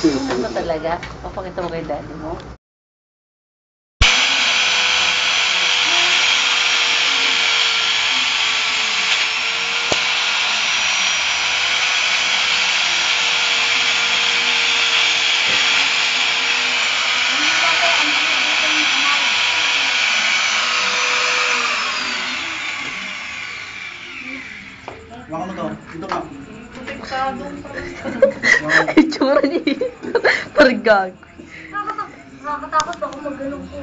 Ano talaga? Papakita mo kay daddy mo? Baka mo to, ito ka. Itsura niya. Parang gag. Nakakatakot ako mag-ganong po.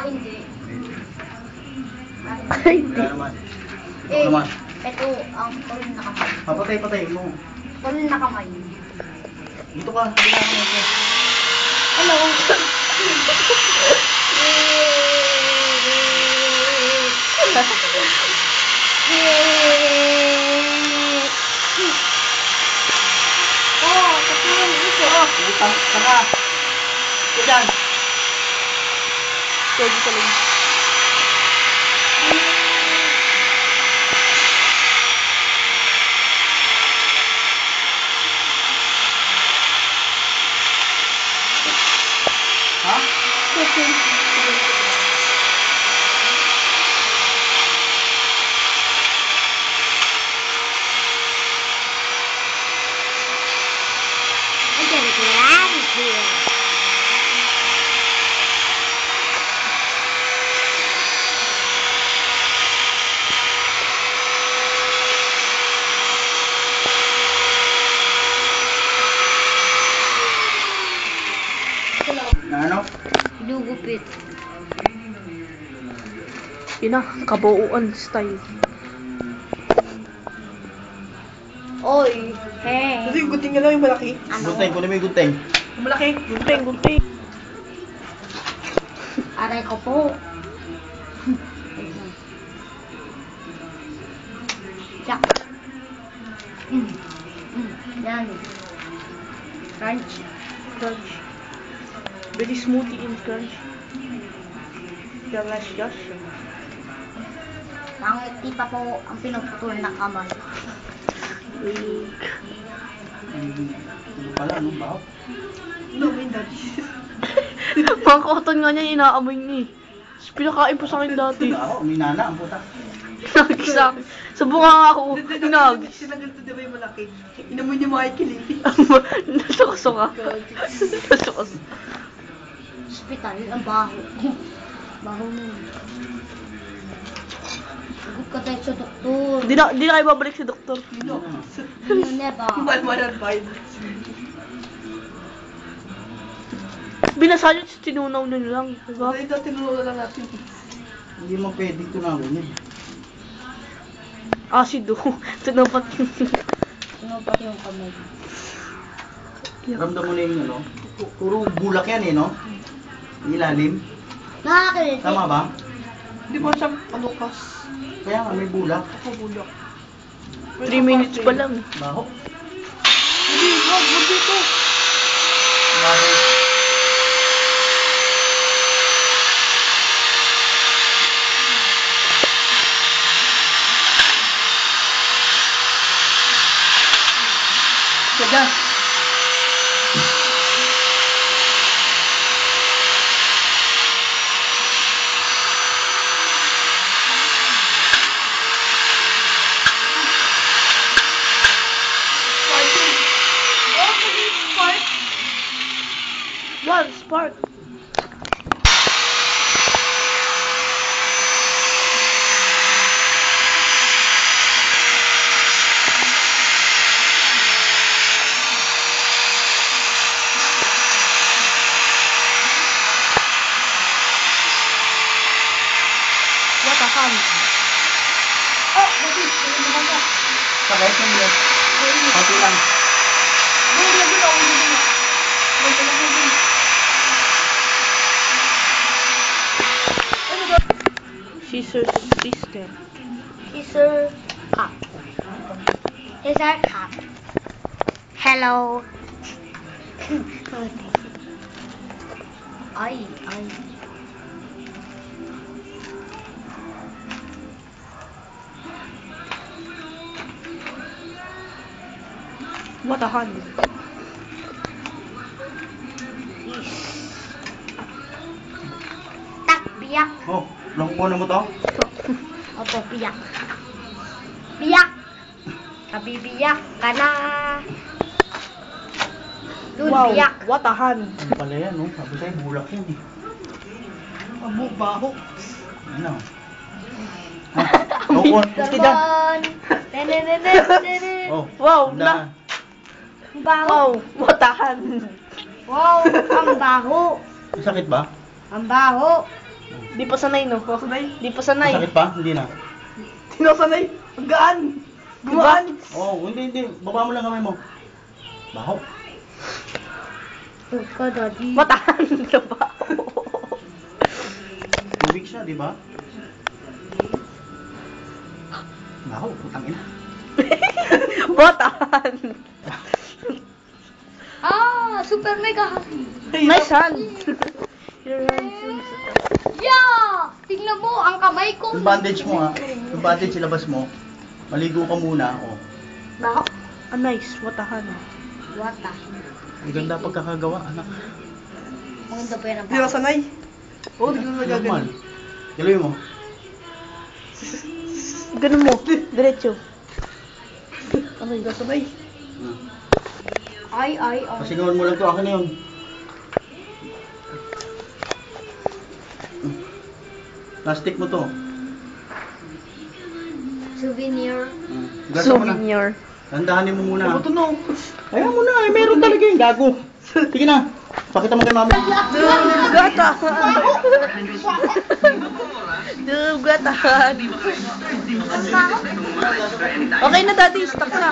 Hindi. Hindi. Kaya naman. Naman. Ito ang tuloy na kamay. Papatay mo. Tuloy na kamay. Dito ka, kailangan mo ito. Hello. Utang ka na. Ito dyan. Pwede talaga. Ha? Na ano? Lugupit. Yun na, kabuuan style. Oy. Hey. Kasi yung gunting nga lang yung malaki. Gunteng, kunin mo yung gunteng. Yung malaki, gunting. Aray ko po. Yak. Yan. Crunch. Very smoothie and crunch. Delicious. Pangiti pa po ang pinagputol ng kamay. Ano pala, anong baho? No, may daddy. Mga cotton nga niya, inaamoy niya eh. Pinakain po sa akin dati. Baho, uminana ang puta. Hinagis sa akin. Sa bunga nga ako, hinagis. Sila ganito diba yung malaki? Inamoy niya mga ikiliti. Nasuka-suka. Nasuka-suka. Hospital, ang baho. Baho mo. Huwag ka tayo sa doktor. Di na kayo babalik si doktor. No. Never. Malmalan vibes. Binasa nyo, tinunaw nyo lang. Diba? Dahil dati tinulungan lang natin. Hindi mo pwedeng tunawin yan. Asido. Tinapat yung... Sinupat yung kamay. Ramdam mo na yung ano? Puro bulak yan eh, no? Ilalim. Nakakiliti. Tama ba? Hindi mo siya panukas. Kaya nga may bulak. Ako bulak. 3 minutes pa lang. Baho. Hindi, wag dito. Baho. Sige. spark. What a fun. Oh, babi. Ano naman ka? Sabay sa mga. Konti lang. Scissors system. Scissor cup. Scissor cup. Hello. Ay, ay. What a hand. Tak, biyak. Oh, long po na mo to? Opo, biyak. Biyak. Kabibiyak ka na. Dun, Wow, biyak. what a hand. Ano pala yan, no? Sabi sa'yo, bulak yan eh. Abo, baho. Ano? Oh, maski dyan. Sabon. Nenenenenen. Oh, Wow, handa na. Ang baho. Wow, what a hand. Wow, ang baho. Masakit ba? Ang baho. Di pa sanay, no? Sanay. Di pa sanay. Masakit pa? Hindi na. Sinasanay. Ang gaan. Gumaan. Oh, hindi. Baba mo lang kamay mo. Baho. Ito, daddy. What a hand ka ba? Tubig siya, di ba? Baho, putang ina. What a hand. Ah, super mega happy. Nice hand. Your hands is... Yeah! Tingnan mo, ang kamay ko. Yung bandage mo ha. Yung bandage ilabas mo. Maligo ka muna. Oh. Baho. Ah, nice. What a hand. Wata. Ang ganda pagkakagawa, anak. Maganda pa yan ang Hindi na sanay. Oo, hindi na Normal. nagagano. Galoy mo. Ganun mo. Diretso. Hindi na sanay. Hmm. Ay, ay, ay. Pasingawan mo lang to. Akin na yun. Plastic mo to. Souvenir. Gasa mo na. Souvenir. Tandahanin mo muna. Ano to no? Ayaw mo na. Eh, meron talaga yung gago. Sige na. Pakita mo kay mami. Gata. Gata. Okay na, daddy. Stop na.